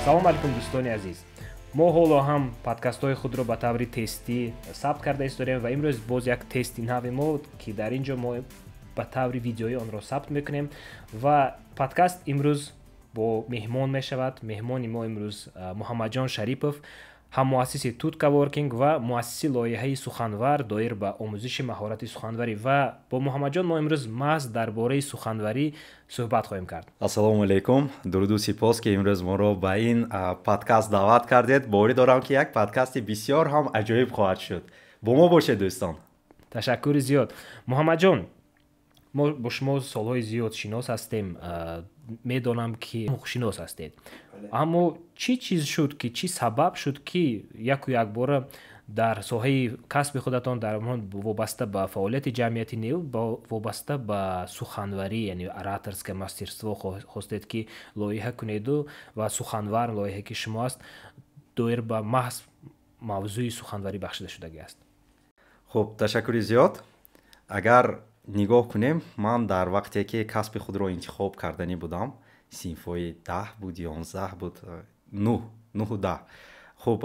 салом алейкум дӯстони азиз. мо ҳоло ҳам подкастҳои худро ба таври тестӣ сабт карда исторем ва имрӯз боз як тести нави мо ки дар ин ҷо мо ба таври видеоӣ онро сабт мекунем ва подкаст имрӯз бо меҳмон мешавад. Меҳмони мо имрӯз Муҳаммадҷон Шарипов, ҳам муассиси Тутка Воркинг ва муассиси лоиҳаи суханвар доир ба омӯзиши маҳорати суханварӣ. Ва бо Муҳаммадҷон мо имрӯз маҳз дар бораи суханварӣ суҳбат хоҳем кард. Ассалому алайкум, дуруду сипос ки имрӯз моро ба ин подкаст даъват кардед. боварӣ дорам ки як подкасти бисёр ҳам аҷоиб хоҳад шуд. Бо мо бошед дӯстон. Ташаккури зиёд. Муҳаммадҷон, мо бо шумо солҳои зиёд шинос ҳастем, медонам ки ҳуқуқшинос ҳастед. Аммо чӣ чиз шуд ки чӣ сабаб шуд ки яку якбора дар соҳаи касби худатон дар вобаста ба фаъолияти ҷамъияти нев вобаста ба суханварӣ, яъне ораторское мастерство хостед ки лоиҳа кунеду ва суханвар лоиҳае ки шумо аст доир ба маҳз мавзӯи суханварӣ бахшида шудагӣ аст? хуб, ташаккури зиёд. Агар нигоҳ кунем, ман дар вақте ки касби худро интихоб карданӣ будам, синфҳои 10 буд, 11 буд, 9 10. хуб,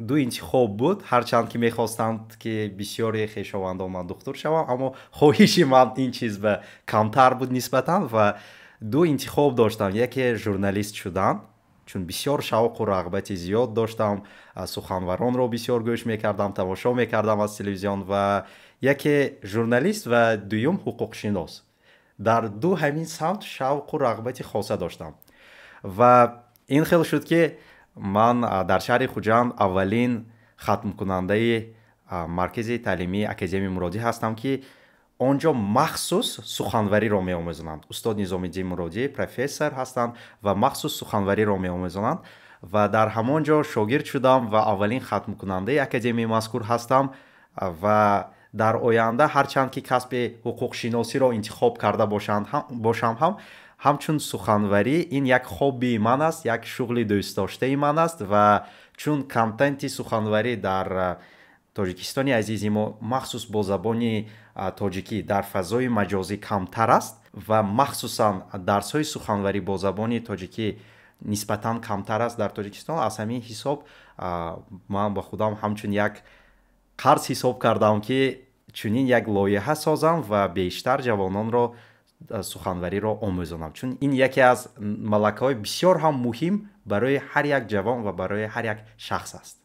ду интихоб буд. Ҳарчанд ки мехостанд ки бисёри хешовандон ман духтур шавам, аммо хоҳиши ман ин чиз ба камтар буд нисбатан ва ду интихоб доштам. яке журналист шудан, чун бисёр шавқу рағбати зиёд доштам, суханваронро бисёр гӯш мекардам, тамошо мекардам аз телевизион, ва яке журналист ва дуюм ҳуқуқшинос. дар ду ҳамин самт шавқу рағбати хоса доштам ва ин хел шуд ки ман дар шаҳри Хуҷанд аввалин хатмкунандаи маркази таълимии Академияи Муродӣ ҳастам ки онҷо махсус суханвариро меомӯзонанд. устод Низомиддин Муродӣ профессор ҳастанд ва махсус суханвариро меомӯзонанд ва дар ҳамон ҷо шогирд шудам ва аввалин хатмкунандаи академияи мазкур ҳастам ва дар оянда ҳарчанд ки касби ҳуқуқшиносиро интихоб карда бошам ҳам ҳамчун суханварӣ ин як хоббии ман аст, як шуғли дӯстдоштаи ман аст ва чун контенти суханварӣ дар тоҷикистони азизи мо махсус бо забони тоҷикӣ дар фазои маҷозӣ камтар аст ва махсусан дарсҳои суханварӣ бо забони тоҷикӣ нисбатан камтар аст дар Тоҷикистон. аз ҳамин ҳисоб ман ба худам ҳамчун як қарз ҳисоб кардам ки чунин як лоиҳа созам ва бештар ҷавононро суханвариро омӯзонам, чун ин яке аз малакаҳои бисёр ҳам муҳим барои ҳар як ҷавон ва барои ҳар як шахс аст.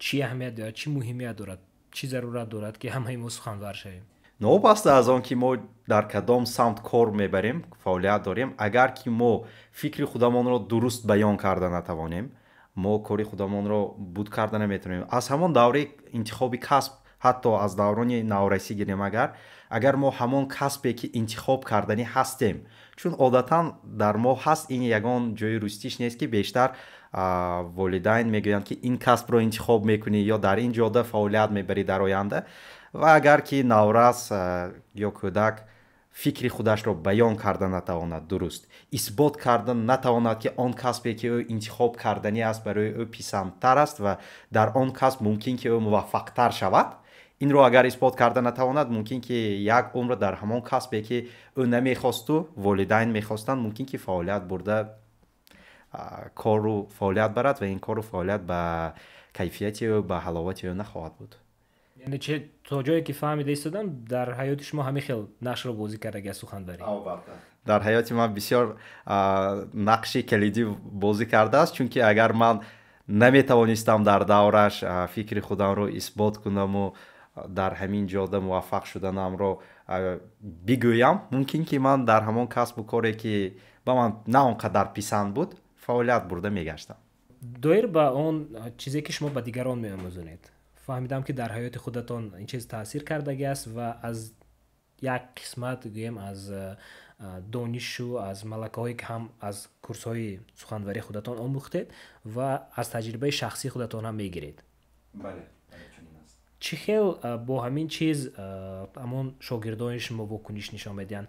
чӣ аҳамият дорад, чӣ муҳимият дорад, чӣ зарурат дорад ки ҳамаи мо суханвар шавем? новобаста аз он ки мо дар кадом самт кор мебарем, фаъолият дорем, агар ки мо фикри худамонро дуруст баён карда натавонем, мо кори худамонро буд карда наметавонем. аз ҳамон давраи интихоби касб, ҳатто аз даврони наврасӣ гирем, агар мо ҳамон касбе ки интихоб карданӣ ҳастем, чун одатан дар мо ҳаст, ин ягон ҷои рустиш нест ки бештар волидайн мегӯянд ки ин касбро интихоб мекунӣ ё дар ин ҷода фаъолият мебарӣ дар оянда. ва агар ки наврас ё кӯдак фикри худашро баён карда натавонад, дуруст исбот карда натавонад ки он касбе ки ӯ интихоб карданӣ аст барои ӯ писандтар аст ва дар он касб мумкин ки ӯ муваффақтар шавад, инро агар исбот карда натавонад, мумкин ки як умр дар ҳамон касбе ки ӯ намехосту волидайн мехостанд, мумкин ки фаъолият бурда кору фаъолият барад ва ин кору фаъолият ба кайфияти ӯ, ба ҳаловати ӯ нахоҳад буд. яъне то ҷое ки фаҳмида истодам, дар ҳаёти шумо ҳамин хел нақшро бозӣ кардаги аз суханварӣ? дар ҳаёти ман бисёр нақши калидӣ бозӣ кардааст, чунки агар ман наметавонистам дар давраш фикри худамро исбот кунаму дар ҳамин ҷода муваффақ шуданамро бигӯям, мумкин ки ман дар ҳамон касбу коре ки ба ман на он қадар писанд буд, фаъолият бурда мегаштам. доир ба он чизе ки шумо ба дигарон меомӯзонед, фаҳмидам ки дар ҳаёти худатон ин чиз таъсир кардаги аст ва аз як қисмат гӯем аз донишу, аз малакаҳое ки ҳам аз курсҳои суханварии худатон омӯхтед ва аз таҷрибаи шахсии худатон ҳам мегиред. бале, чӣ хел бо ҳамин чиз ҳамон шогирдони шумо вокуниш нишон медиҳанд?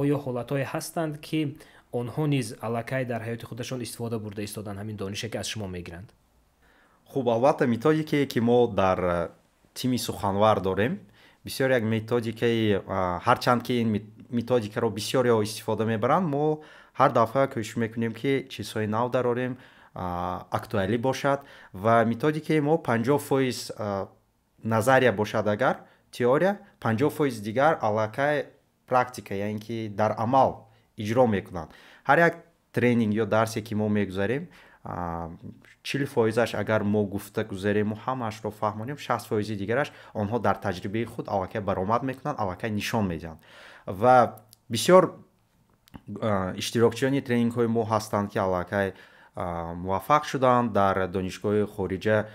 оё ҳолатҳое ҳастанд ки онҳо низ аллакай дар ҳаёти худашон истифода бурда истоданд ҳамин донише ки аз шумо мегиранд? хуб, албатта методикае ки мо дар тими суханвар дорем бисёр як методикаи, ҳарчанд ки ин методикаро бисёреҳо истифода мебаранд. Мо ҳар дафъа кӯшиш мекунем ки чизҳои нав дарорем, актуалӣ бошад ва методикаи мо 50% назария бошад, агар теория, 50% дигар аллакай практика, яъне ки дар амал иҷро мекунанд. ҳар як тренинг ё дарсе ки мо мегузарем 40%аш агар мо гуфта гузарему ҳамаашро фаҳмонем, 60% дигараш онҳо дар таҷрибаи худ аллакай баромад мекунанд, аллакай нишон медиҳанд. Ва бисёр иштирокчиёни тренингҳои мо ҳастанд ки аллакай муваффақ шуданд, дар донишгоҳи хориҷа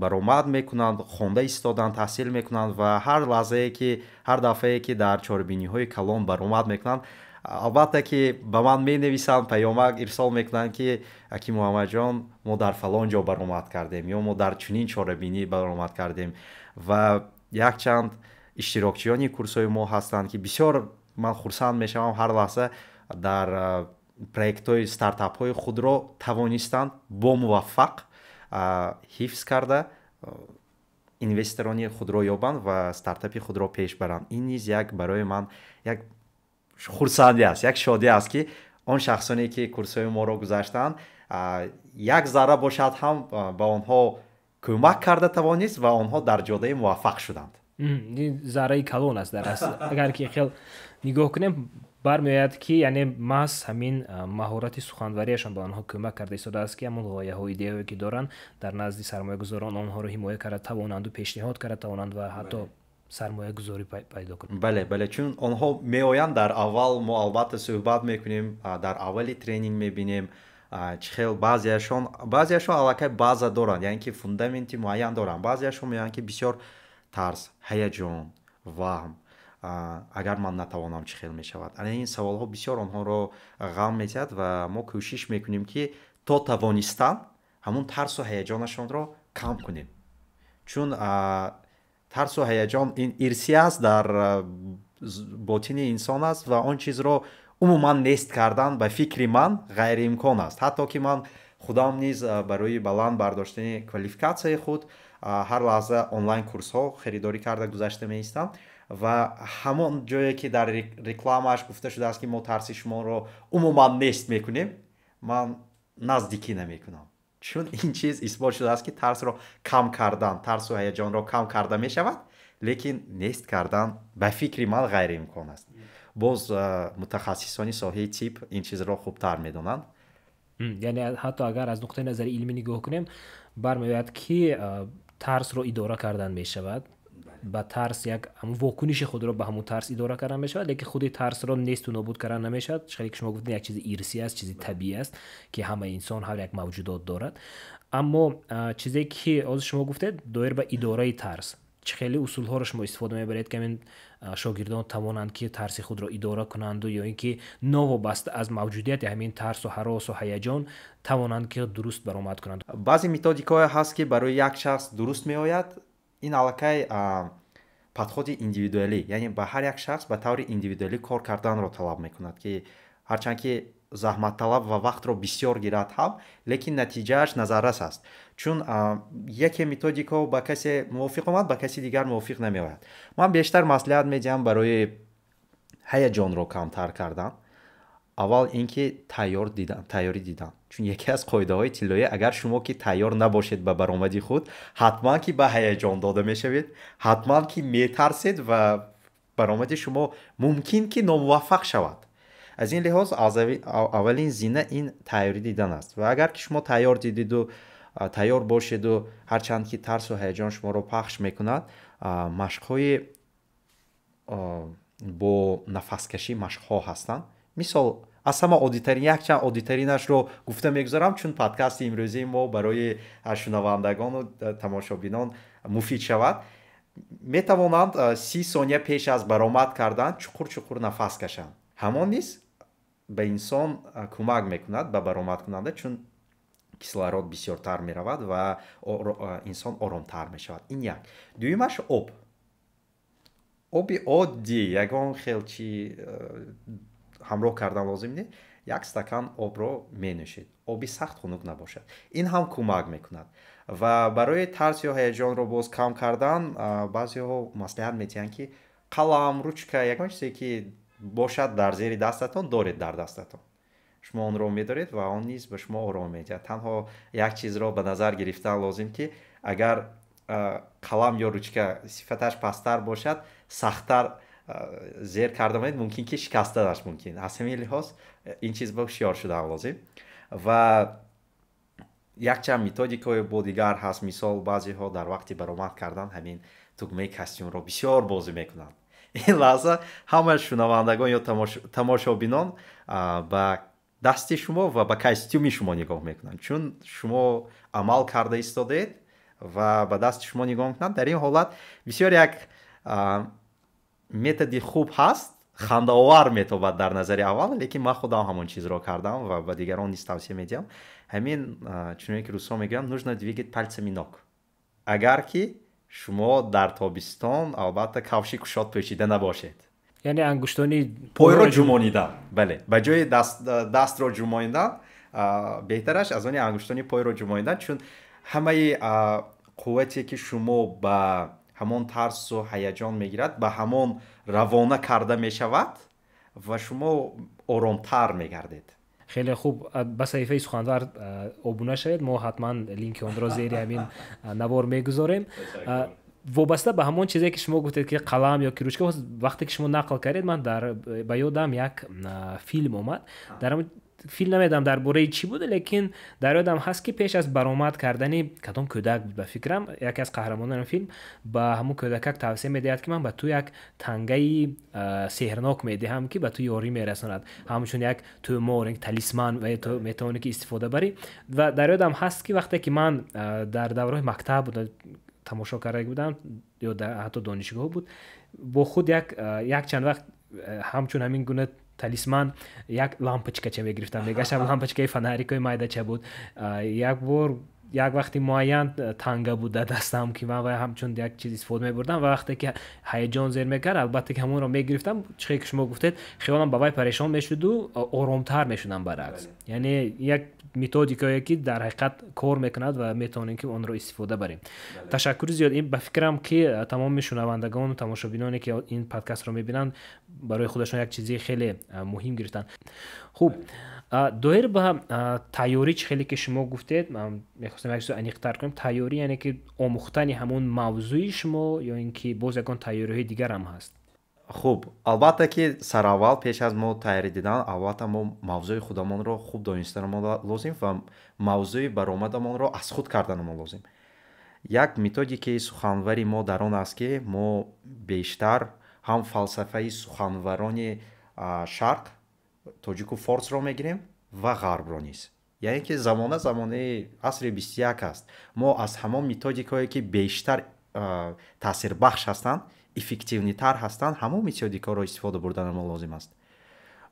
баромад мекунанд, хонда истоданд, таҳсил мекунанд ва ҳар лаҳзае ки ҳар дафъае ки дар чорабиниҳои калон баромад мекунанд, албатта ки ба ман менависанд, паёмак ирсол мекунанд ки аки Муҳаммадҷон, мо дар фалон ҷо баромад кардем ё мо дар чунин чорабинӣ баромад кардем. Ва якчанд иштирокчиёни курсҳои мо ҳастанд ки бисёр ман хурсанд мешавам ҳар лаҳза дар проектҳои стартапҳои худро тавонистанд бо муваффақ ҳифз карда инвесторони худро ёбанд ва стартапи худро пеш баранд. Ин низ як барои ман як хурсандӣ аст, як шодӣ аст ки он шахсоне ки курсҳои моро гузаштанд, як зарра бошад ҳам ба онҳо кӯмак карда тавонист ва онҳо дар ҷодаи муваффақ шуданд. ин зарраи калон аст дар асл. агар ки хел нигоҳ кунем, бармеояд ки яъне маҳз ҳамин маҳорати суханварияшон ба онҳо кӯмак карда истодааст ки ҳамон ғояҳои идеяҳое ки доранд дар назди сармоягузорон онҳоро ҳимоя карда тавонанду пешниҳод карда тавонанд ва ҳатто сармоягузорӣ пайдо кунанд. бале, чун онҳо меоянд дар аввал, мо албатта суҳбат мекунем, дар аввали тренинг мебинем чӣ хел баъзеашон аллакай база доранд, яъне ки фундаменти муайян доранд. Баъзеашон меоянд ки бисёр тарс, ҳаяҷон, ваҳм, агар ман натавонам чӣ хел мешавад. Ин саволҳо бисёр онҳоро ғам медиҳад ва мо кӯшиш мекунем ки то тавонистан ҳамун тарсу ҳаяҷонашонро кам кунем. Чун тарсу ҳаяҷон ин ирсӣ аст, дар ботини инсон аст ва он чизро умуман нест кардан ба фикри ман ғайриимкон аст. ҳатто ки ман худам низ барои баланд бардоштани квалификатсияи худ ҳар лаҳза онлайн курсҳо херидорӣ карда гузашта меистам ва ҳамон ҷое ки дар рекламааш гуфта шудааст ки мо тарси шуморо умуман нест мекунем, ман наздикӣ намекунам. чун ин чиз исбот шудааст ки тарсро кам кардан, тарсу ҳаяҷонро кам карда мешавад, лекин нест кардан ба фикри ман ғайриимкон аст. боз мутахассисони соҳаи тиб ин чизро хубтар медонанд. яъне ҳатто агар аз нуқтаи назари илмӣ нигоҳ кунем, бармеояд ки тарсро идора кардан мешавад, ба тарс як вокуниши худро ба ҳамун тарс идора кардан мешавад, лекин худи тарсро несту нобуд кардан намешавад. чӣ ки шумо гуфтед, як чизи ирсӣ аст, чизи табиӣ аст ки ҳамаи инсон, ҳар як мавҷудот дорад. аммо чизе ки ҳозир шумо гуфтед доир ба идораи тарс, чӣ хеле усулҳоро шумо истифода мебаред ки ҳамин шогирдон тавонанд ки тарси худро идора кунанду ё ин ки новобаста аз мавҷудияти ҳамин тарсу ҳаросу ҳаяҷон тавонанд ки дуруст баромад кунанд. баъзе методикаҳое ҳаст ки барои як шахс дуруст меояд. ин аллакай подходи индивидуалӣ, яъне ба ҳар як шахс ба таври индивидуалӣ кор карданро талаб мекунад, ки ҳарчанд ки заҳматталаб ва вақтро бисёр гирад ҳам, лекин натиҷааш назаррас аст. чун яке методикао ба касе мувофиқ омад, ба каси дигар мувофиқ намеояд. ман бештар маслиҳат медиҳам барои ҳаяҷонро камтар кардан. аввал ин ки тайёрӣ дидан. чун яке аз қоидаҳои тиллоӣ, агар шумо ки тайёр набошед ба баромади худ, ҳатман ки ба ҳаяҷон дода мешавед, ҳатман ки метарсед ва баромади шумо мумкин ки номуваффақ шавад. аз ин лиҳоз аввалин зина ин тайёрӣ дидан аст. ва агар ки шумо тайёр дидиду тайёр бошеду ҳарчанд ки тарсу ҳаяҷон шуморо пахш мекунад, машқҳои бо нафаскашӣ машқҳо ҳастанд. мисол аз ҳама оддитарин якчанд оддитаринашро гуфта мегузарам, чун подкасти имрӯзии мо барои шунавандагону тамошобинон муфид шавад. метавонанд 30 сония пеш аз баромад кардан чуқур нафас кашанд. ҳамон низ ба инсон кӯмак мекунад ба баромад кунанда, чун кислород бисёртар меравад ва инсон оромтар мешавад. ин як. дуюмаш оби оддӣ, ягон хелчи ҳамроҳ кардан лозим не. як стакан обро менӯшед, оби сахт хунук набошад. ин ҳам кӯмак мекунад. ва барои тарс ё ҳаяҷонро боз кам кардан, баъзеҳо маслиҳат медиҳанд ки қалам, ручка, ягон чизе ки бошад дар зери дастатон, доред дар дастатон. шумо онро медоред ва он низ ба шумо ором медиҳад. танҳо як чизро ба назар гирифтан лозим ки агар қалам ё ручка сифаташ пасттар бошад, сахттар зер карда моед, мумкин ки шикастанаш мумкин. аз ҳамин лиҳоз ин чиз ба ҳушёр шудан лозим. ва якчанд методикаҳои бо дигар ҳаст. мисол баъзеҳо дар вақти баромад кардан ҳамин тугмаи костюмро бисёр бозӣ мекунанд. ин лаҳза ҳама шунавандагон ё тамошобинон ба дасти шумо ва ба костюми шумо нигоҳ мекунанд, чун шумо амал карда истодаед ва ба дасти шумо нигоҳ мекунанд. дар ин ҳолат бисёр як методи хуб ҳаст, хандаовар метобад дар назари аввал, лекин ман худам ҳамон чизро кардам ва ба дигарон низ тавсия медиҳам. ҳамин чуноне ки рӯсҳо мегӯянд, нужно двигать пальцами ног. агар ки шумо дар тобистон албатта кавши кушод пӯшида набошед, яъне ангуштони пойро ҷумонидан, бале, ба ҷои дастро ҷумонидан беҳтараш аз они ангуштони пойро ҷумонидан, чун ҳамаи қуввате ки шумо ба ҳамон тарсу ҳаяҷон мегирад, ба ҳамон равона карда мешавад ва шумо оромтар мегардед. хеле хуб. ба саҳифаи суханвар обуна шавед, мо ҳатман линки онро зери ҳамин навор мегузорем. вобаста ба ҳамон чизе ки шумо гуфтед ки қалам ё киручка, вақте ки шумо нақл кардед, ман ба ёдам як филм омад. дар филм намедонам дар бораи чӣ буд, лекин дар ёдам ҳаст ки пеш аз баромад кардани кадом кӯдак буд, ба фикрам яке аз қаҳрамонони филм ба ҳамон кӯдакак тавсия медиҳад ки ман ба ту як тангаи сеҳрнок медиҳам ки ба ту ёрӣ мерасонад, ҳамчун як тӯмор, як талисман ва ту метавонӣ ки истифода барӣ. ва дар ёдам ҳаст ки вақте ки ман дар давраҳои мактаб тамошо карда будам ё ҳатто донишгоҳ буд, бо худ якчанд вақт ҳамчун ҳамин гуна талисман як лампочкача мегирифтам, мегаштам. лампочкаи фонарикои майдача буд. як бор як вақти муайян танга буд дар дастам ки ман ҳамчун як чиз истифода мебурдам ва вақте ки ҳаяҷон зер мекард, албатта ки ҳамонро мегирифтам. чизе ки шумо гуфтед, хиёлам ба вай парешон мешуду, оромтар мешудам баръакс. яъне як методикае ки дар ҳақиқат кор мекунад ва метавонем ки онро истифода барем. ташаккури зиёд. ин ба фикрам ки тамоми шунавандагон, тамошобиноне ки ин подкастро мебинанд, барои худашон як чизи хеле муҳим гирифтанд. хуб, доир ба тайёрӣ чӣ хеле ки шумо гуфтед, ман мехостам як чиз аниқтар кунем. тайёрӣ яъне ки омӯхтани ҳамон мавзӯи шумо ё ин ки боз ягон тайёриҳои дигар ҳам ҳаст? хуб, албатта ки сараввал пеш аз мо тайёрӣ дидан, албатта мо мавзӯи худамонро хуб донистанамон лозим ва мавзӯи баромадамонро аз худ карданамон лозим. як методикаи суханвари мо дар он аст ки мо бештар ҳам фалсафаи суханварони шарқ, тоҷику форсро мегирем ва ғарбро низ. яъне ки замонаи асри 21 аст. мо аз ҳамон методикае ки бештар таъсирбахш ҳастанд, эффективнитар ҳастанд, ҳамон методикаро истифода бурданамон лозим аст.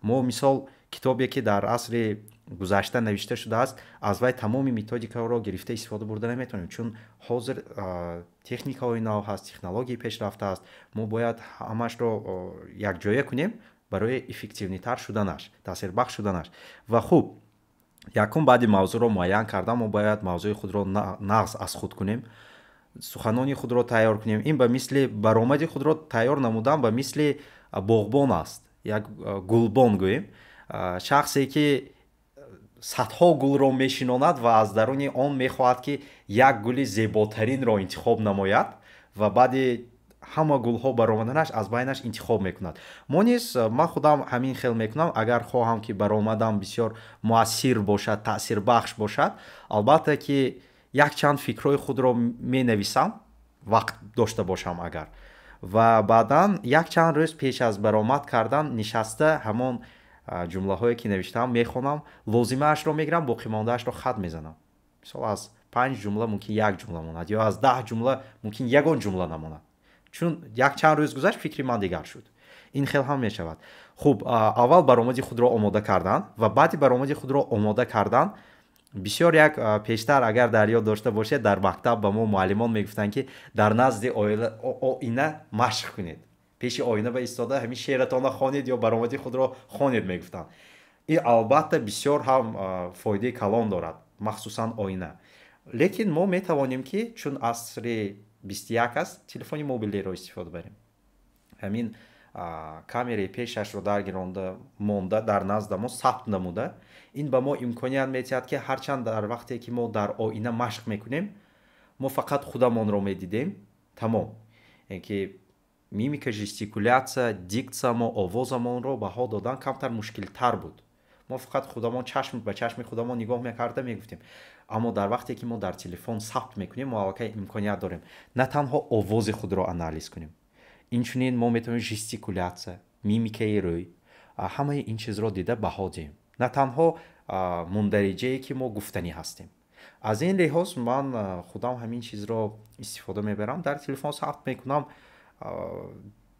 мо мисол китобе ки дар асри гузашта навишта шудааст, аз вай тамоми методикаро гирифта истифода бурда наметавонем, чун ҳозир техникаҳои нав ҳаст, технологияи пешрафта аст. мо бояд ҳамашро якҷоя кунем барои эффективнитар шуданаш, таъсирбахш шуданаш. ва хуб, якум баъди мавзӯъро муайян карда, мо бояд мавзӯи худро нағз аз худ кунем, суханони худро тайёр кунем. ин ба мисли баромади худро тайёр намудан ба мисли боғбон аст, як гулбон гӯем. шахсе ки садҳо гулро мешинонад ва аз даруни он мехоҳад ки як гули зеботаринро интихоб намояд ва баъди ҳама гулҳо баромаданаш аз байнаш интихоб мекунад. мо низ, ман худам ҳамин хел мекунам. агар хоҳам ки баромадам бисёр муассир бошад, таъсирбахш бошад, албатта ки якчанд фикрҳои худро менависам, вақт дошта бошам агар, ва баъдан якчанд рӯз пеш аз баромад кардан нишаста ҳамон ҷумлаҳое ки навиштаам мехонам, лозимаашро мегирам, боқимондаашро хат мезанам. мисол аз 5 ҷумла мумкин як ҷумла монад, ё аз 10 ҷумла мумкин ягон ҷумла намонад, чун якчанд рӯз гузашт, фикри ман дигар шуд. ин хел ҳам мешавад. хуб, аввал баромади худро омода кардан ва баъди баромади худро омода кардан, бисёр як пештар агар дар ёд дошта бошед, дар мактаб ба мо муаллимон мегуфтанд ки дар назди оина машқ кунед, пеши оина ба истода ҳамин шеъратона хонед ё баромади худро хонед мегуфтанд. ин албатта бисёр ҳам фоидаи калон дорад, махсусан оина. лекин мо метавонем ки чун асри 21 аст, телефони мобилеро истифода барем. ҳамин камераи пешашро даргиронда монда дар назда мо сабт намуда, ин ба мо имконият медиҳад ки ҳарчанд дар вақте ки мо дар оина машқ мекунем, мо фақат худамонро медидем, тамом. ки мимика, жестикулятсия, диктсиямо, овозамонро баҳо додан камтар мушкилтар буд. мо фақат худамон чашм ба чашми худамон нигоҳ мекарда мегуфтем. аммо дар вақте ки мо дар телефон сабт мекунем, мо аллакай имконият дорем на танҳо овози худро анализ кунем, инчунин мо метавонем жестикулятсия, мимикаи рӯй, ҳамаи ин чизро дида баҳо диҳем, на танҳо мундариҷае ки мо гуфтанӣ ҳастем. аз ин лиҳоз ман худам ҳамин чизро истифода мебарам, дар телефон сабт мекунам,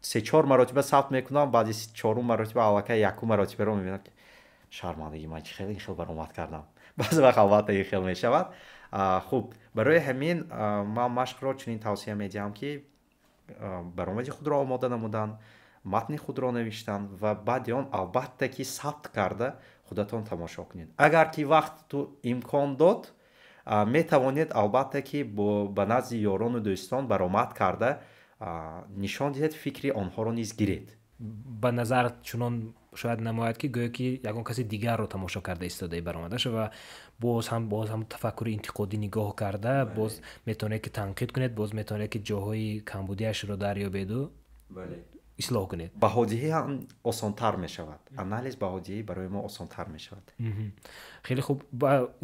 3-4 маротиба сабт мекунам, баъди 4-ум маротиба аллакай 1-ум маротибаро мебинам ки шармандагӣ ман чӣ хел баромад кардам. баъзе вақт албатта ин хел мешавад. хуб, барои ҳамин ман машқро чунин тавсия медиҳам ки баромади худро омода намудан, матни худро навиштан ва баъди он албатта ки сабт карда худатон тамошо кунед. агар ки вақту имкон дод, метавонед албатта ки ба назди ёрону дӯстон баромад карда нишон диҳед, фикри онҳоро низ гиред. ба назар чунон шояд намояд ки гӯё ки ягон каси дигарро тамошо карда истодаи баромадаша ва боз ҳам тафаккури интиқодӣ нигоҳ карда боз метавонед ки танқид кунед, боз метавонед ки ҷоҳои камбудиашро дарёбеду ислоҳ кунед. баҳодиҳӣ ҳам осонтар мешавад. анализ баҳодиҳӣ барои мо осонтар мешавад. хеле хуб.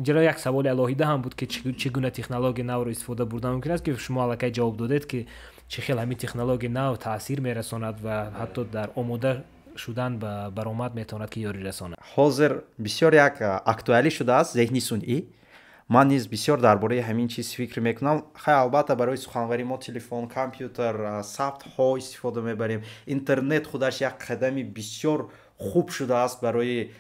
ҷаро як саволи алоҳида ҳам буд ки чӣ гуна технологияи навро истифода бурда мумкин аст, ки шумо аллакай ҷавоб додед ки чӣ хел ҳамин технологияи нав таъсир мерасонад ва ҳатто дар омода шудан ба баромад метавонад ки ёрӣ расонад. ҳозир бисёр як актуалӣ шудааст зеҳни сунъӣ. ман низ бисёр дар бораи ҳамин чиз фикр мекунам. хай албатта барои суханварӣ мо телефон, компютер, сабтҳо истифода мебарем. интернет худаш як қадами бисёр хуб шудааст барои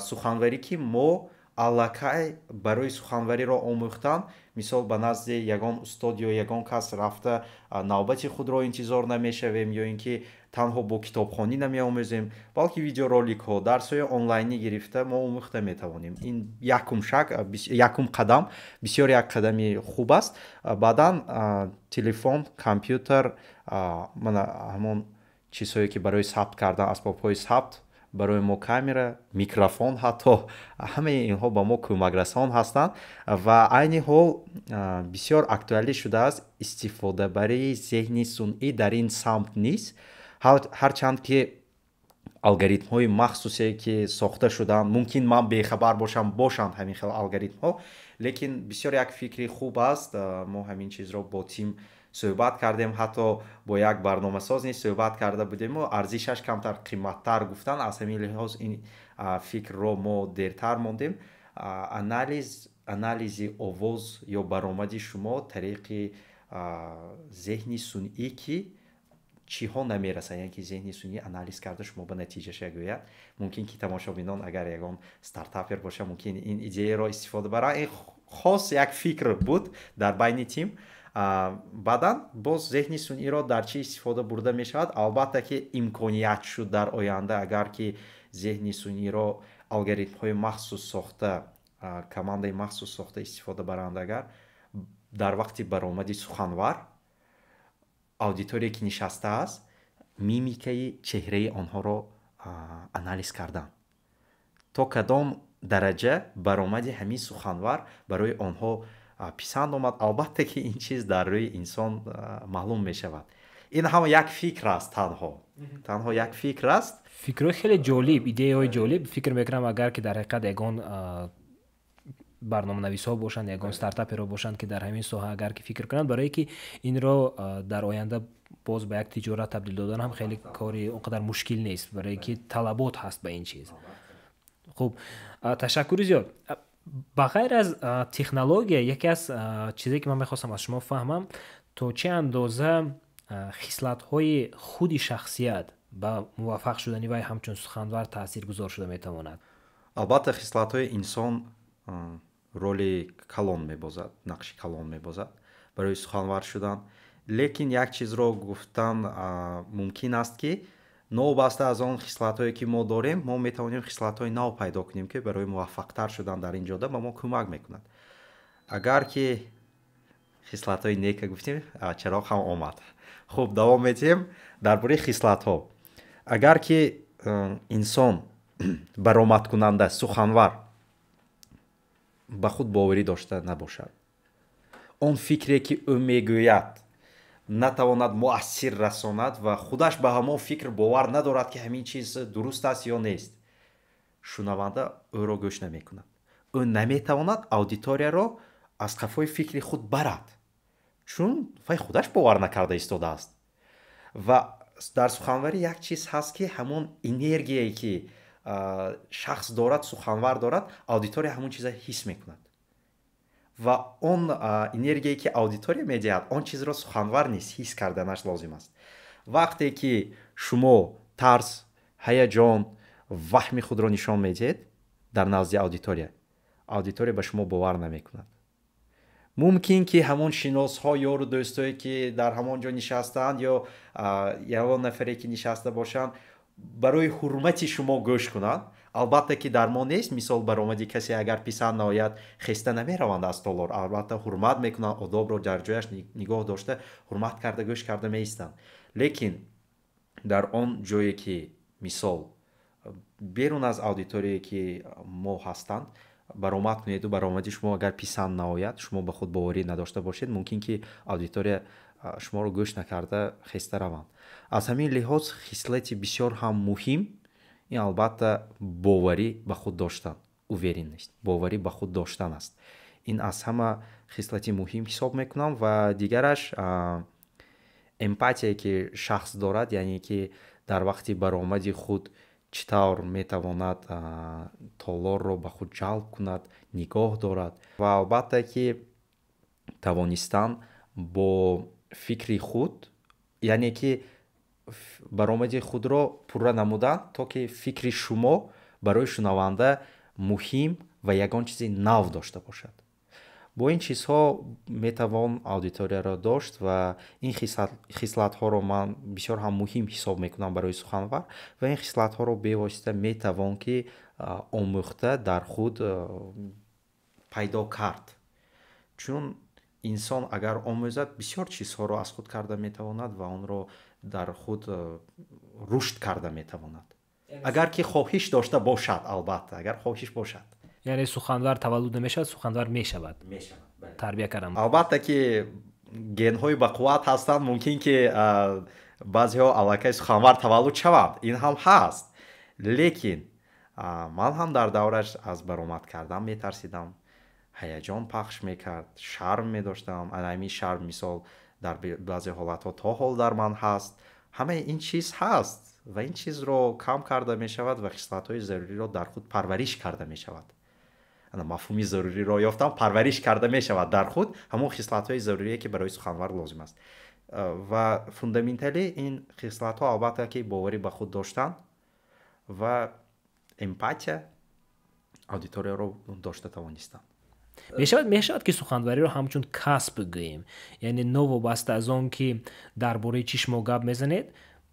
суханварӣ, ки мо аллакай барои суханвариро омӯхтан, мисол ба назди ягон устод ё ягон кас рафта навбати худро интизор намешавем, ё ин ки танҳо бо китобхонӣ намеомӯзем, балки видеороликҳо, дарсҳои онлайнӣ гирифта мо омӯхта метавонем. ин якум қадам, бисёр як қадами хуб аст. баъдан телефон, компютер, ҳамон чизҳое ки барои сабт кардан, асбобҳои сабт, барои мо камера, микрофон, ҳатто ҳамаи инҳо ба мо кӯмакрасон ҳастанд ва айни ҳол бисёр актуалӣ шудааст истифодабарии зеҳни сунъӣ дар ин самт низ. ҳарчанд ки алгоритмҳои махсусе ки сохта шуданд, мумкин ман бехабар бошанд ҳамин хел алгоритмҳо, лекин бисёр як фикри хуб аст. мо ҳамин чизро бо тим суҳбат кардем, ҳатто бо як барномасоз низ суҳбат карда будем. арзишаш камтар қимматтар гуфтан, аз ҳамин лиҳоз ин фикрро мо дертар мондем. анализи овоз ё баромади шумо тариқи зеҳни сунъӣ ки чиҳо намерасад, яъне ки зеҳни сунъӣ анализ карда шумо ба натиҷа шагӯяд. мумкин ки тамошобинон агар ягон стартапер боша, мумкин ин идеяро истифода барад. ин хос як фикр буд дар байни тим. баъдан боз зеҳни сунъиро дар чӣ истифода бурда мешавад? албатта ки имконият шуд дар оянда, агар ки зеҳни сунъиро алгоритмҳои махсус сохта, командаи махсус сохта истифода баранд, агар дар вақти баромади суханвар аудиторие ки нишастааст, мимикаи чеҳраи онҳоро анализ кардан, то кадом дараҷа баромади ҳамин суханвар барои онҳо писанд омад. албатта ки ин чиз дар рӯи инсон маълум мешавад. ин ҳам як фикр аст, танҳо як фикр аст. фикрҳои хеле ҷолиб, идеяҳои ҷолиб. фикр мекунам агар ки дар ҳақиқат ягон барноманависҳо бошанд, ягон стартаперо бошанд ки дар ҳамин соҳа агар ки фикр кунанд, барое ки инро дар оянда боз ба як тиҷорат табдил додан ҳам хеле кори он қадар мушкил нест, барое ки талабот ҳаст ба ин чиз. хуб, ташаккури зиёд. ба ғайр аз технология, яке аз чизе ки ман мехостам аз шумо фаҳмам, то чӣ андоза хислатҳои худи шахсият ба муваффақ шудани вай ҳамчун суханвар таъсиргузор шуда метавонад? албатта хислатҳои инсон роли калон мебозад, нақши калон мебозад барои суханвар шудан. лекин як чизро гуфтан мумкин аст ки новбаста аз он хислатҳое ки мо дорем, мо метавонем хислатҳои нав пайдо кунем ки барои муваффақтар шудан дар ин ҷода ба мо кӯмак мекунад. агар ки хислатҳои нека гуфтем, чароғ ҳам омад. хуб, давом медиҳем дар бораи хислатҳо. агар ки инсон баромадкунанда суханвар ба худ боварӣ дошта набошад, он фикре ки ӯ мегӯяд натавонад муассир расонад ва худаш ба ҳамон фикр бовар надорад ки ҳамин чиз дуруст аст ё нест, шунаванда ӯро гӯш намекунад. ӯ наметавонад аудиторияро аз қафои фикри худ барад, чун вай худаш бовар накарда истодааст. ва дар суханварӣ як чиз ҳаст ки ҳамон энергияе ки шахс дорад, суханвар дорад, аудитория ҳамон чиза ҳис мекунад. ва он энергияе ки аудитория медиҳад, он чизро суханвар низ ҳис карданаш лозим аст. вақте ки шумо тарс, ҳаяҷон, ваҳми худро нишон медиҳед дар назди аудитория, аудитория ба шумо бовар намекунад. мумкин ки ҳамон шиносҳо ёру дӯстое ки дар ҳамон ҷо нишастаанд ё ягон нафаре ки нишаста бошанд барои ҳурмати шумо гӯш кунанд. албатта ки дар мо нест, мисол баромади касе агар писанд наояд хеста намераванд аз толор, албатта ҳурмат мекунанд, одобро дар ҷояш нигоҳ дошта ҳурмат карда гӯш карда меистанд. лекин дар он ҷое ки мисол берун аз аудиторияе ки мо ҳастанд баромад кунеду баромади шумо агар писанд наояд, шумо ба худ боварӣ надошта бошед, мумкин ки аудитория шуморо гӯш накарда хеста раванд. аз ҳамин лиҳоз хислати бисёр ҳам муҳим ин албатта боварӣ ба худ доштан, уверенность, боварӣ ба худ доштан аст. ин аз ҳама хислати муҳим ҳисоб мекунам. ва дигараш эмпатия ки шахс дорад, яъне ки дар вақти баромади худ чӣ тавр метавонад толорро ба худ ҷалб кунад, нигоҳ дорад. ва албатта ки тавонистан бо фикри худ, яъне ки баромади худро пурра намудан, то ки фикри шумо барои шунаванда муҳим ва ягон чизи нав дошта бошад. бо ин чизҳо метавон аудиторияро дошт ва ин хислатҳоро ман бисёр ҳам муҳим ҳисоб мекунам барои суханвар ва ин хислатҳоро бевосита метавон ки омӯхта дар худ пайдо кард. чун инсон агар омӯзад бисёр чизҳоро аз худ карда метавонад ва онро дар худ рушд карда метавонад. агар ки хоҳиш дошта бошад, албатта агар хоҳиш бошад. яъне суханвар таваллуд намешавад, суханвар мешавад. тарбия кардам. албатта ки генҳои бақувват ҳастанд, мумкин ки баъзеҳо аллакай суханвар таваллуд шаванд, ин ҳам ҳаст. лекин ман ҳам дар давраш аз баромад кардан метарсидам, ҳаяҷон пахш мекард, шарм медоштам. ҳамин шарм мисол дар баъзе ҳолатҳо то ҳол дар ман ҳаст. ҳамаи ин чиз ҳаст ва ин чизро кам карда мешавад ва хислатҳои заруриро дар худ парвариш карда мешавад. мафҳуми заруриро ёфтам, парвариш карда мешавад дар худ ҳамон хислатҳои зарурие ки барои суханвар лозим аст. ва фундаментали ин хислатҳо албатта ки боварӣ ба худ доштан ва эмпатия аудиторияро дошта тавонистан. мешавад ки суханвариро ҳамчун касб гӯем, яъне новобаста аз он ки дар бораи чӣ шумо гап мезанед,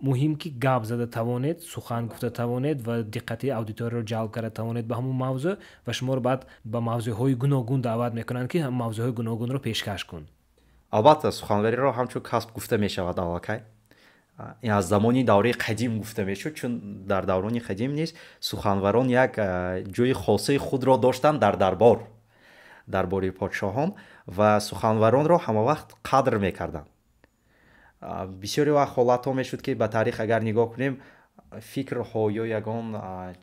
муҳим ки гап зада тавонед, сухан гуфта тавонед ва диққати аудиторияро ҷалб карда тавонед ба ҳамон мавзӯъ ва шуморо баъд ба мавзӯъҳои гуногун даъват мекунанд ки мавзӯъҳои гуногунро пешкаш кун. албатта суханвариро ҳамчун касб гуфта мешавад аллакай. ин аз замони давраи қадим гуфта мешуд, чун дар даврони қадим низ суханварон як ҷои хосаи худро доштанд дар дарбори подшоҳон ва суханваронро ҳамавақт қадр мекарданд. бисёри вақт ҳолатҳо мешуд ки ба таърих агар нигоҳ кунем, фикрҳо ё ягон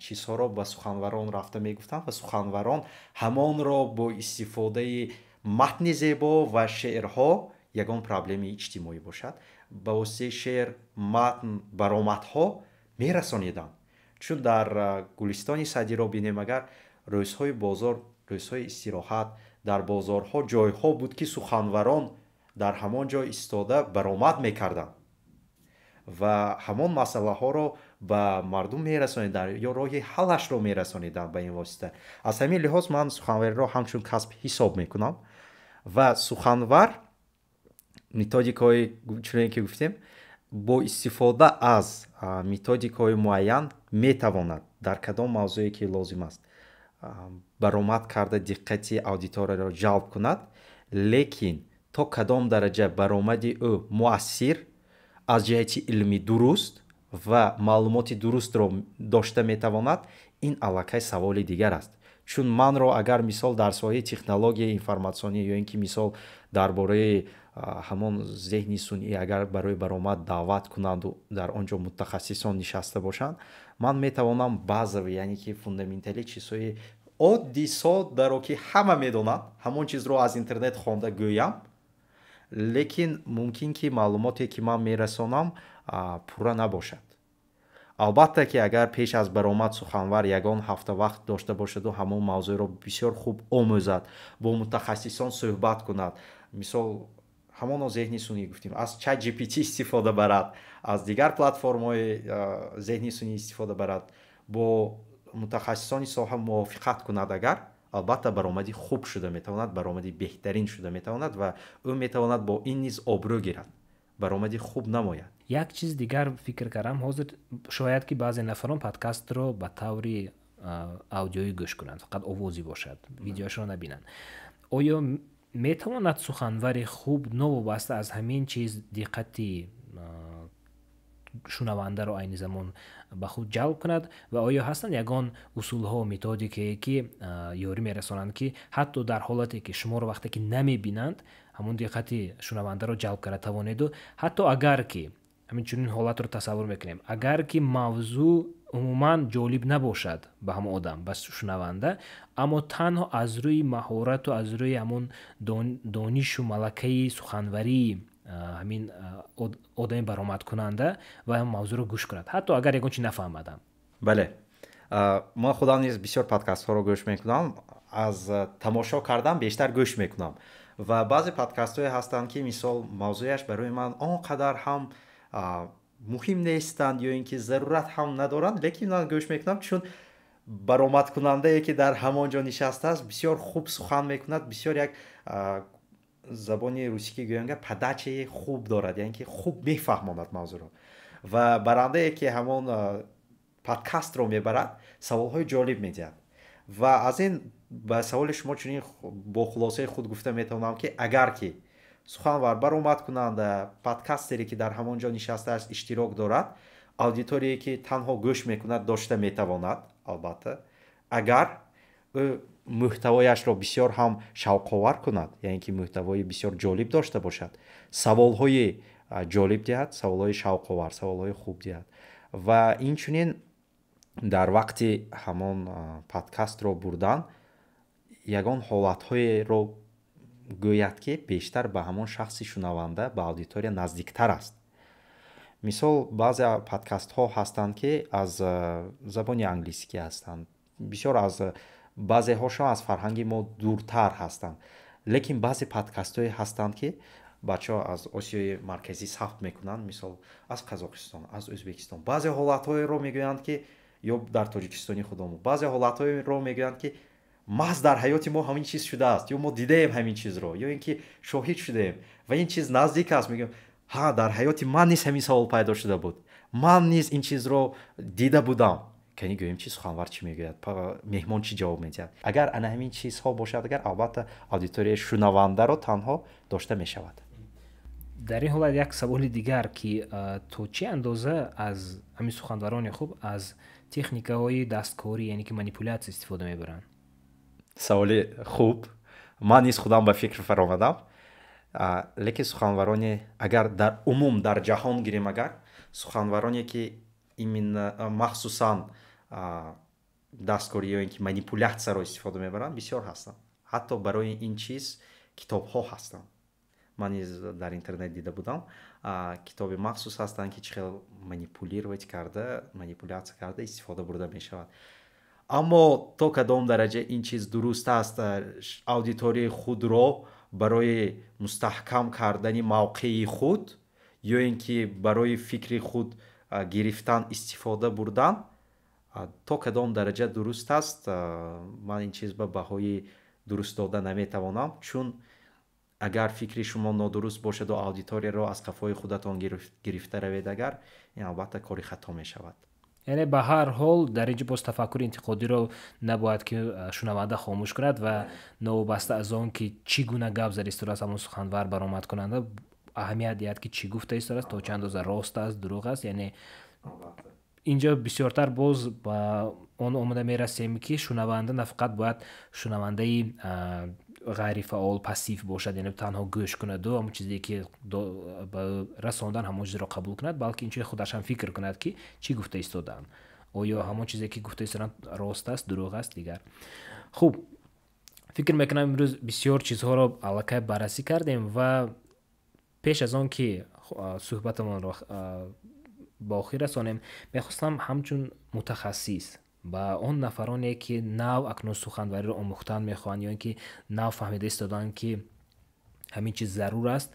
чизҳоро ба суханварон рафта мегуфтанд ва суханварон ҳамонро бо истифодаи матни зебо ва шеърҳо, ягон проблеми иҷтимоӣ бошад, ба воситаи шеър, матн, баромадҳо мерасониданд. чун дар гулистони садиро бинем, агар рӯзҳои бозор, рӯзҳои истироҳат дар бозорҳо ҷойҳо буд ки суханварон дар ҳамон ҷо истода баромад мекарданд ва ҳамон масъалаҳоро ба мардум мерасониданд ё роҳи ҳаллашро мерасониданд ба ин восита. аз ҳамин лиҳоз ман суханвариро ҳамчун касб ҳисоб мекунам ва суханвар методикаҳои чуне ки гуфтем, бо истифода аз методикаҳои муайян метавонад дар кадом мавзӯе ки лозим аст баромад карда диққати аудиторияро ҷалб кунад, лекин то кадом дараҷа баромади ӯ муассир аз ҷиҳати илмӣ дуруст ва маълумоти дурустро дошта метавонад, ин аллакай саволи дигар аст. чун манро агар мисол дар соҳаи технологияи информатсионӣ ё ин ки мисол дар бораи ҳамон зеҳни сунъӣ агар барои баромад даъват кунанд дар он ҷо мутахассисон нишаста бошанд, ман метавонам базави яъне ки фундаментали чизҳои оддисодаро ки ҳама медонанд, ҳамон чизро аз интернет хонда гӯям, лекин мумкин ки маълумоте ки ман мерасонам пурра набошад. албатта ки агар пеш аз баромад суханвар ягон ҳафта вақт дошта бошаду ҳамон мавзӯъро бисёр хуб омӯзад, бо мутахассисон суҳбат кунад, мисол ҳамоно зеҳни сунъӣ гуфтим, аз ChatGPT истифода барад, аз дигар платформаҳои зеҳни сунъӣ истифода барад, бо мутахассисони соҳа мувофиқат кунад, агар албатта баромади хуб шуда метавонад, баромади беҳтарин шуда метавонад ва ӯ метавонад бо ин низ обрӯ гирад, баромади хуб намояд. як чиз дигар фикр кардам, ҳозир шояд ки баъзе нафарон подкастро ба таври аудиоӣ гӯш кунанд, фақат овозӣ бошад, видеошро набинанд. оё метавонад суханвари хуб новобаста аз ҳамин чиз диққати шунавандаро айни замон ба худ ҷалб кунад ва оё ҳастанд ягон усулҳо, методикае ки ёрӣ мерасонанд ки ҳатто дар ҳолате ки шуморо вақте ки намебинанд, ҳамон диққати шунавандаро ҷалб карда тавонеду, ҳатто агар ки ҳаминчунин ҳолатро тасаввур мекунем, агар ки мавзӯъ умуман ҷолиб набошад ба ҳамон одам, ба шунаванда, аммо танҳо аз рӯи маҳорату аз рӯи ҳамон донишу малакаи суханварии ҳамин одами баромадкунанда ва мавзӯъро гӯш кунад, ҳатто агар ягон чи нафаҳмадам. бале, ман худам низ бисёр подкастҳоро гӯш мекунам, аз тамошо кардан бештар гӯш мекунам ва баъзе подкастҳое ҳастанд ки мисол мавзӯяш барои ман он қадар ҳам муҳим нестанд ё ин ки зарурат ҳам надоранд, лекин ман гӯш мекунам, чун баромадкунандае ки дар ҳамон ҷо нишастааст бисёр хуб сухан мекунад, бисёр як забони русӣ ки гӯям падачаи хуб дорад, яъне ки хуб мефаҳмонад мавзӯъро ва барандае ки ҳамон подкастро мебарад саволҳои ҷолиб медиҳад. ва аз ин ба саволи шумо чунин бо хулосаи худ гуфта метавонам ки агар ки суханвар баромадкунанда подкастере ки дар ҳамон ҷо нишастааст иштирок дорад, аудиторие ки танҳо гӯш мекунад дошта метавонад, албатта агар ӯ муҳтавояшро бисёр ҳам шавқовар кунад, яъне ки муҳтавои бисёр ҷолиб дошта бошад, саволҳои ҷолиб диҳад, саволҳои шавқовар, саволҳои хуб диҳад ва инчунин дар вақти ҳамон подкастро бурдан ягон ҳолатҳоеро гӯяд ки бештар ба ҳамон шахси шунаванда, ба аудитория наздиктар аст. мисол баъзе подкастҳо ҳастанд ки аз забони англискӣ ҳастанд, бисёр аз баъзеҳошо аз фарҳанги мо дуртар ҳастанд, лекин баъзе подкастҳое ҳастанд ки бачаҳо аз осиёи марказӣ сабт мекунанд, мисол аз Қазоқистон, аз Ӯзбекистон, баъзе ҳолатҳоеро мегӯянд ки ё дар Тоҷикистони худомон, баъзе ҳолатҳоеро мегӯянд ки маҳз дар ҳаёти мо ҳамин чиз шудааст, ё мо дидаем ҳамин чизро, ё ин ки шоҳид шудаем ва ин чиз наздик аст, мегӯям ҳа дар ҳаёти ман низ ҳамин савол пайдо шуда буд, ман низ ин чизро дида будам. кани гӯем чи суханвар чӣ мегӯяд, меҳмон чӣ ҷавоб медиҳад. агар ана ҳамин чизҳо бошад, агар албатта аудиторияи шунавандаро танҳо дошта мешавад. дар ин ҳолат як саволи дигар ки то чӣ андоза аз ҳамин суханварони хуб аз техникаҳои дасткорӣ, яъне ки манипулятсия истифода мебаранд? саволи хуб, ман низ худам ба фикр фаромадам, лекин суханвароне агар дар умум дар ҷаҳон гирем, агар суханвароне ки махсусан дасткорӣ ё ин ки манипулятсияро истифода мебаранд бисёр ҳастанд. ҳатто барои ин чиз китобҳо ҳастанд. ман низ дар интернет дида будам, китоби махсус ҳастанд ки чӣ хел манипулировать карда, манипулятсия карда истифода бурда мешавад. аммо то кадом дараҷа ин чиз дуруст аст, аудиторияи худро барои мустаҳкам кардани мавқеи худ ё ин ки барои фикри худ гирифтан истифода бурдан, то кадом дараҷа дуруст аст, ман ин чиз ба баҳои дуруст дода наметавонам, чун агар фикри шумо нодуруст бошаду аудиторияро аз қафои худатон гирифта равед, агар ин албатта кори хато мешавад. яъне ба ҳар ҳол дар инҷо боз тафаккури интиқодиро набояд ки шунаванда хомӯш кунад ва новобаста аз он ки чӣ гуна гап зад исторааст ҳамон суханвар баромадкунанда аҳамият диҳад ки чӣ гуфта исторааст, то чанд андоза рост аст, дурӯғ аст, яъне اینجا بسیارتر باز با اون اومده میرسیم که شنونده نه فقط باید شنونده غیر فعال پاسیو باشد، یعنی تنها گوش کند و همون چیزی که با رساندن همون چیز را قبول کند، بلکه اینجا خودش هم فکر کند که چی گفته ایستادن، آیا همون چیزی که گفته ایستادن راست است، دروغ است دیگر. خوب، فکر میکنم امروز بسیار چیزها را الکی بررسی کردیم و پیش از آن که صحبتمان را با آخر رسانیم، میخواستم همچون متخصص با اون نفرانی که نو اکنون سخنوری را آموختن میخوان یا اینکه نو فهمیده ایستادن که همین چیز ضرور است،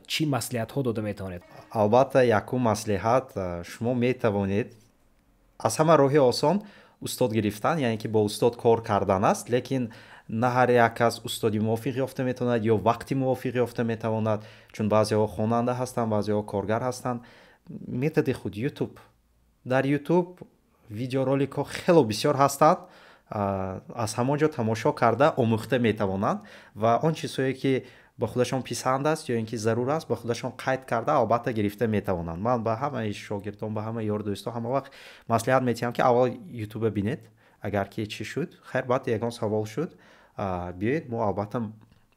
چی مصلحت ها داده میتوانید؟ البته یکم مصلحت شما میتوانید از همه راه آسان استاد گرفتن، یعنی که با استاد کار کردن است، لیکن نه هر یک کس استادی موافق یافته میتواند یا وقتی موافق یافته میتواند، چون بعضی‌ها خواننده هستند، بعضی‌ها کارگر هستند. методи худ ютуб, дар ютуб видеороликҳо хело бисёр ҳастанд, аз ҳамон ҷо тамошо карда омӯхта метавонанд ва он чизҳое ки ба худашон писанд аст ё ин ки зарур аст ба худашон қайд карда албатта гирифта метавонанд. Ман ба ҳамаи шогирдон, ба ҳамаи ёру дӯстон ҳама вақт маслиҳат метиҳам ки аввал ютуба бинед, агар ки чӣ шуд, хайр баъд ягон савол шуд, биёед мо албатта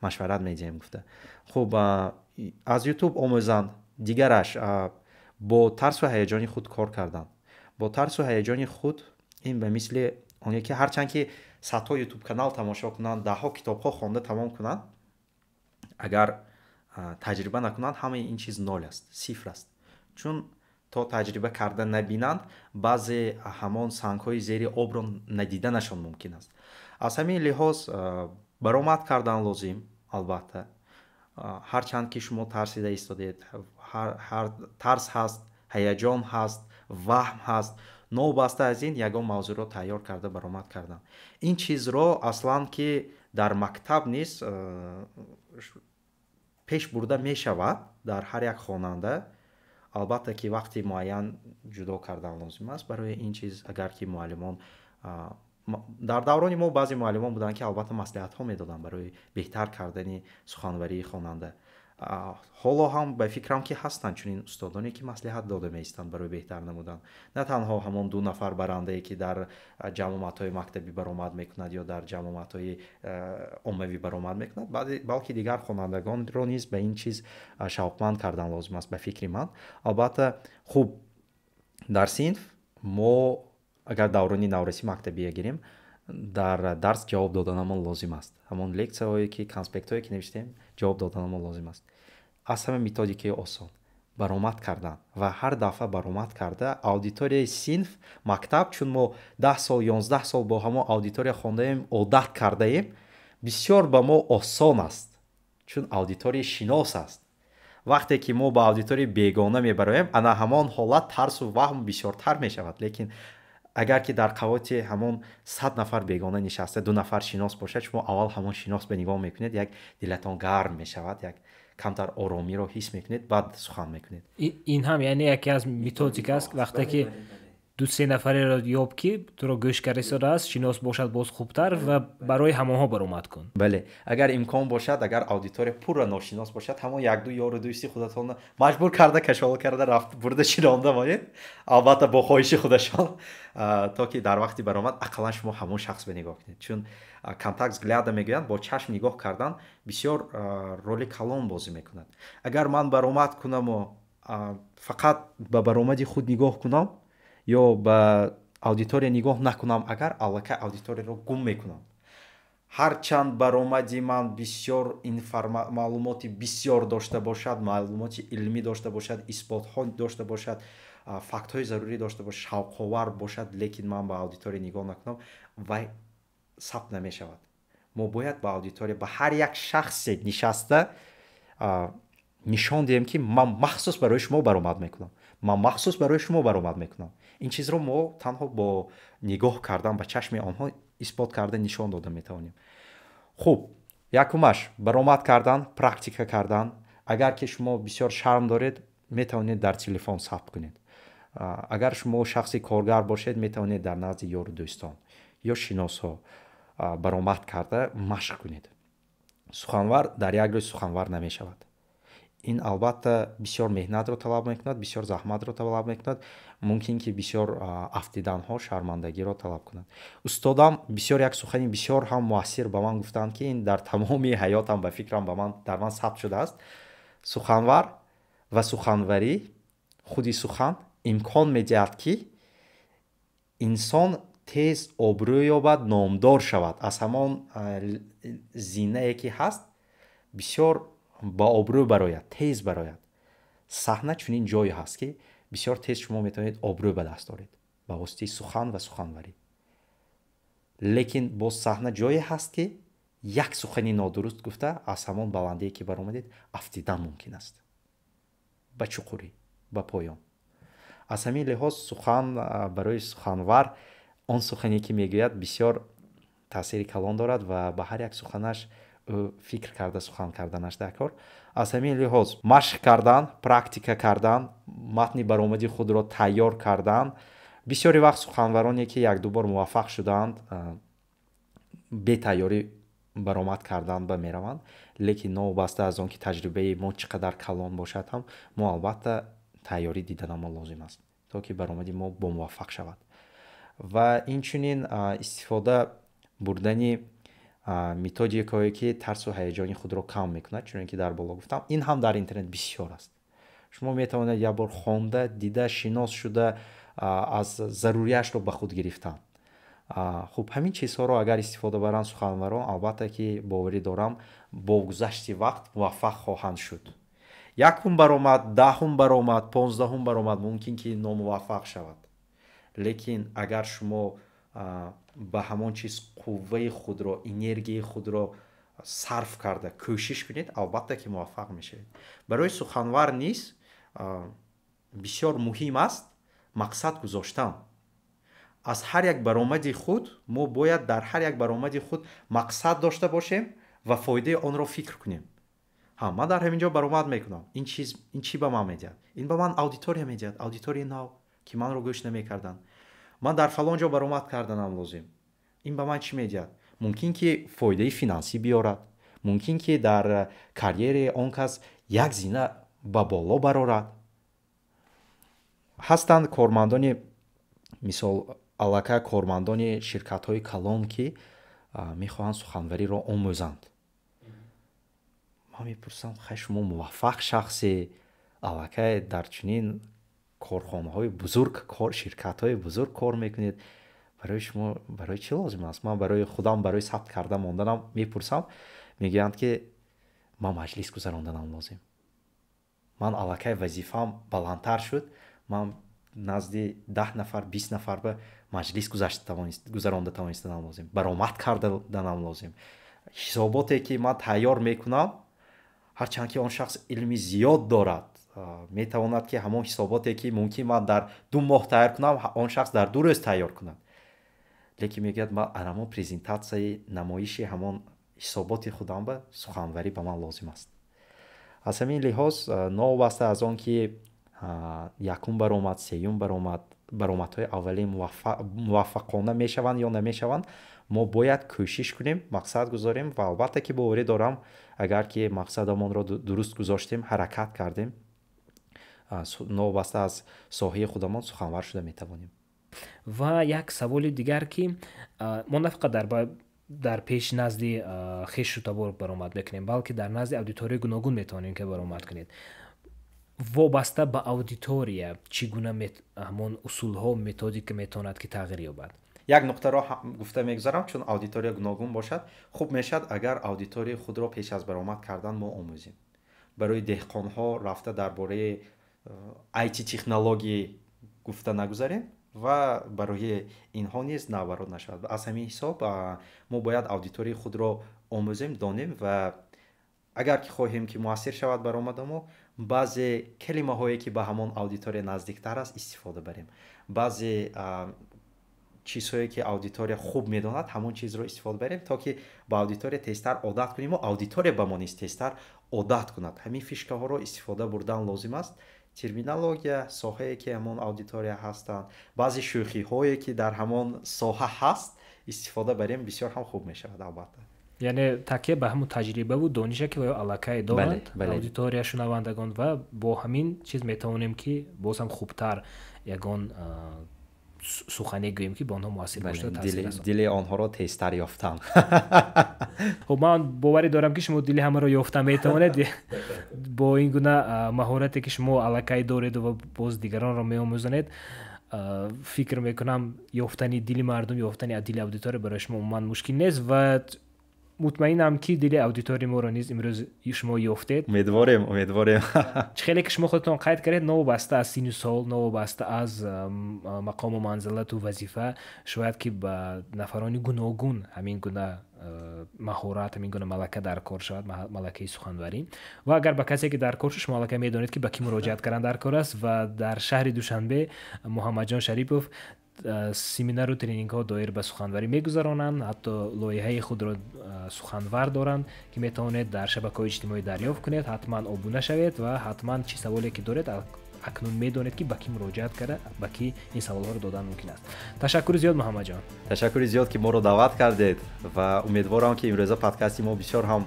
машварат медиҳем гуфта. Хуб, аз ютуб омӯзанд. Дигараш бо тарсу ҳаяҷони худ кор кардан. Бо тарсу ҳаяҷони худ ин ба мисли оне ки ҳарчанд ки садҳо ютуб канал тамошо кунанд, даҳҳо китобҳо хонда тамом кунанд, агар таҷриба накунанд, ҳамаи ин чиз нол аст, сифр аст. Чун то таҷриба карда набинанд, баъзе ҳамон сангҳои зери обро надиданашон мумкин аст. аз ҳамин лиҳоз баромад кардан лозим. Албатта ҳарчанд ки шумо тарсида истодед, тарс ҳаст, ҳаяҷон ҳаст, ваҳм ҳаст, новбаста аз ин ягон мавзӯъро тайёр карда баромад кардан. Ин чизро аслан ки дар мактаб низ пеш бурда мешавад дар ҳар як хонанда. албатта ки вақти муайян ҷудо кардан лозим аст барои ин чиз. Агар ки муаллимон дар даврони мо баъзе муаллимон буданд ки албатта маслиҳатҳо медоданд барои беҳтар кардани суханварии хонанда. ҳоло ҳам ба фикрам ки ҳастанд чунин устодоне ки маслиҳат дода меистанд барои беҳтар намудан. На танҳо ҳамон ду нафар барандае ки дар ҷамъоматҳои мактабӣ баромад мекунад ё дар ҷамъоматҳои оммавӣ баромад мекунад, балки дигар хонандагонро низ ба ин чиз шавқманд кардан лозим аст ба фикри ман. Албатта хуб, дар синф мо агар даврони наврасӣ мактабия гирем, дар дарс ҷавоб доданамон лозим аст. ҳамон лексияҳое ки конспектҳое ки навиштем, ҷавоб доданамон лозим аст. аз ҳама методикаи осон баромад кардан ва ҳар дафъа баромад карда аудиторияи синф, мактаб, чун мо 10 сол 11 сол бо ҳамон аудитория хондаем, одат кардаем, бисёр ба мо осон аст, чун аудиторияи шинос аст. вақте ки мо ба аудиторияи бегона мебароем, ана ҳамон ҳолат тарсу ваҳм бисёртар мешавад. лекин агар ки дар қавоти ҳамон 100 нафар бегона нишаста 2 нафар шинос бошад, шумо аввал ҳамон шинос ба нигоҳ мекунед, як дилатон гарм мешавад, як камтар оромиро ҳис мекунед, баъд сухан мекунед. ин ҳам яъне яке аз методика аст. вақте ки 2-3 нафареро ёб ки туро гӯш карисодааст, шинос бошад, боз хубтар ва барои ҳамонҳо баромад кун. бале, агар имкон бошад, агар аудитория пурра ношинос бошад, ҳамон 1-2 ёру дӯсти худатон маҷбур карда, кашола карда, рафт бурда шинонда моед, албатта бо хоҳиши худашон, то ки дар вақти баромад ақаллан шумо ҳамон шахс ба нигоҳ кунед. Чун контакт взгляда мегӯянд, бо чашм нигоҳ кардан бисёр роли калон бозӣ мекунад. Агар ман баромад кунаму фақат ба баромади худ нигоҳ кунам ё ба аудитория нигоҳ накунам, агар аллакай аудиторияро гум мекунам. ҳарчанд баромади ман бисёр маълумоти бисёр дошта бошад, маълумоти илмӣ дошта бошад, исботҳо дошта бошад, фактҳои зарурӣ дошта бошад, шавқовар бошад, лекин ман ба аудитория нигоҳ накунам, вай сабт намешавад. мо бояд ба аудитория, ба ҳар як шахсе нишаста нишон диҳем ки ман махсус барои шумо баромад мекунам, ман махсус барои шумо баромад мекунам. ин чизро мо танҳо бо нигоҳ кардан ба чашми онҳо исбот карда нишон дода метавонем. хуб, якумаш баромад кардан, практика кардан. агар ки шумо бисёр шарм доред, метавонед дар телефон сабт кунед. агар шумо шахси коргар бошед, метавонед дар назди ёру дӯстон ё шиносҳо баромад карда машқ кунед. суханвар дар як рӯз суханвар намешавад. ин албатта бисёр меҳнатро талаб мекунад, бисёр заҳматро талаб мекунад, мумкин ки бисёр афтиданҳо, шармандагиро талаб кунад. Устодам бисёр як сухани бисёр ҳам муассир ба ман гуфтанд ки ин дар тамоми ҳаётам ба фикрам дар ман сабт шудааст. Суханвар ва суханварӣ, худи сухан имкон медиҳад ки инсон тез обрӯ ёбад, номдор шавад. Аз ҳамон зинае ки ҳаст бисёр ба обрӯ барояд, тез барояд. саҳна чунин ҷое ҳаст ки бисёр тез шумо метавонед обрӯ ба даст оред ба воситаи сухан ва суханварӣ. лекин боз саҳна ҷое ҳаст ки як сухани нодуруст гуфта аз ҳамон баландие ки баромадед афтидан мумкин аст ба чуқурӣ, ба поён. аз ҳамин лиҳоз сухан барои суханвар он сухане ки мегӯяд бисёр таъсири калон дорад ва ба ҳар як суханаш ӯ фикр карда сухан карданаш дакор. аз ҳамин лиҳоз машқ кардан, практика кардан, матни баромади худро тайёр кардан. бисёри вақт суханвароне ки як ду бор муваффақ шудаанд бетайёрӣ баромад кардан ба мераванд, лекин новобаста аз он ки таҷрибаи мо чӣ қадар калон бошад ҳам мо албатта тайёрӣ дидан мо лозим аст то ки баромади мо бомуваффақ шавад. ва инчунин истифода бурдани методикое ки тарсу ҳаяҷони худро кам мекунад, чуноне ки дар боло гуфтам, ин ҳам дар интернет бисёр аст. шумо метавонед як бор хонда, дида, шинос шуда аз зарурияшро ба худ гирифтан. хуб ҳамин чизҳоро агар истифода баранд суханварон, албатта ки боварӣ дорам бо гузашти вақт муваффақ хоҳанд шуд. якум баромад, даҳум баромад, 15 баромад мумкин ки номуваффақ шавад. лекин агар шумо ба ҳамон чиз қувваи худро, энергияи худро сарф карда кӯшиш кунед, албатта ки муваффақ мешавед. барои суханвар низ бисёр муҳим аст мақсад гузоштан. аз ҳар як баромади худ мо бояд дар ҳар як баромади худ мақсад дошта бошем ва фоидаи онро фикр кунем. ман дар ҳамин ҷо баромад мекунам, ин чӣ ба ман медиҳад? ин ба ман аудитория медиҳад, аудиторияи нав ки манро гӯш намекарданд. ман дар фалон ҷо баромад карданам лозим. ин ба ман чӣ медиҳад? мумкин ки фоидаи финансӣ биёрад, мумкин ки дар карьераи он кас як зина ба боло барорад. ҳастанд кормандони мисол аллакай кормандони ширкатҳои калон ки мехоҳанд суханвариро омӯзанд. ман мепурсам хай шумо муваффақ шахсе аллакай дар чунин корхонаҳои бузург, ширкатҳои бузург кор мекунед, барои шумо барои чӣ лозим аст? ман барои худам барои сабт карда монданам мепурсам, мегӯянд ки ман маҷлис гузаронданам лозим. ман аллакай вазифаам баландтар шуд, ман назди 10 нафар 20 нафар ба маҷлис гузаронда тавонистанам лозим, баромад карданам лозим. ҳисоботе ки ман тайёр мекунам, ҳарчанд ки он шахс илми зиёд дорад, метавонад ки ҳамон ҳисоботе ки мумкин ман дар 2 моҳ тайёр кунам, он шахс дар 2 рӯз тайёр кунад. лекин мегӯяд ман ҳамон презентатсияи намоиши ҳамон ҳисоботи худам ба суханварӣ ба ман лозим аст. аз ҳамин лиҳоз новобаста аз он ки якум баромад, сеюм баромад, баромадҳои аввалин муваффақона мешаванд ё намешаванд, мо бояд кӯшиш кунем, мақсад гузорем ва албатта ки боварӣ дорам агар ки мақсадамонро дуруст гузоштем, ҳаракат кардем, новобаста аз соҳаи худамон суханвар шуда метавонем. ва як саволи дигар ки мо на фақат дар пеш назди хешу табор баромад мекунем, балки дар назди аудиторияи гуногун метавонем ки баромад кунед. вобаста ба аудитория чӣ гуна ҳамон усулҳо, методика метавонад ки тағйир ёбад? як нуқтаро гуфта мегузарам, чун аудитория гуногун бошад, хуб мешад агар аудиторияи худро пеш аз баромад кардан мо омӯзем. барои деҳқонҳо рафта дар бораи IT технологӣ гуфта нагузарем ва барои инҳо низ навбарод нашавад. аз ҳамин ҳисоб мо бояд аудиторияи худро омӯзем, донем ва агар ки хоҳем ки муассир шавад баромади мо, баъзе калимаҳое ки ба ҳамон аудитория наздиктар аст истифода барем. баъзе чизҳое ки аудитория хуб медонад, ҳамон чизро истифода барем, то ки ба аудитория тезтар одат кунем ва аудитория ба мо низ тезтар одат кунад. ҳамин фишкаҳоро истифода бурдан лозим аст. терминология, соҳае ки ҳамон аудитория ҳастанд, баъзе шӯхиҳое ки дар ҳамон соҳа ҳаст, истифода барем, бисёр ҳам хуб мешавад албатта. یعنی تکیه به همون تجربه و دانشی که علاقه دارند اودیتوریا شنوندگان و با همین چیز میتونیم که باز هم خوبتر یگان سخنی گوییم که با آنها موثر باشه تاثیر رساند. دل آنها را تیزتر یافتن. خب من باوری دارم که شما دل همه را یافتن میتونید با این گونه مهارتی که شما علاقه دارید و باز دیگران را میآموزانید. فکر میکنم یافتن دل مردم، یافتن دل اودیتور برای شما عموما مشکل نیست و مطمئنم که دل اودیتوری ما را نیز امروز شما یافتید. امیدواریم. خیلی که شما خودتون قید کردید نوابسته از سن و سال، نوابسته از مقام و منزلت و وظیفه، شاید که به نفرانی گوناگون همین گونه مهارت، همین گونه ملکه در کار شود، ملکه سخنوری. و اگر به کسی که در کار شما ملکه میدونید که به کی مراجعت کردن در کار است و در شهر دوشنبه محمد جان شریپوف سمینار و ترینینگ ها دایر به سخنوری میگذرانند، حتی لایحه خود را سخنور دارند که میتوانید در شبکه‌های اجتماعی دریافت کنید. حتما ابونه شوید و حتما چی سوالی که دارید اکنون میدونید که به کی مراجعت کرده، به کی این سوال ها رو دادن ممکن است. تشکر زیاد محمد جان. تشکر زیاد که ما رو دعوت کردید و امیدوارم که امروز پادکستی ما بسیار هم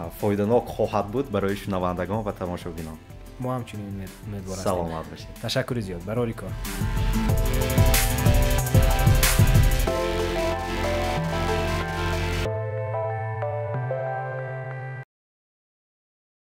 فایده‌ناک خواهد بود برای شنوندگان و تماشاگران. ما همچنین امیدواریم. سلامت باشید. تشکر زیاد. برای کار.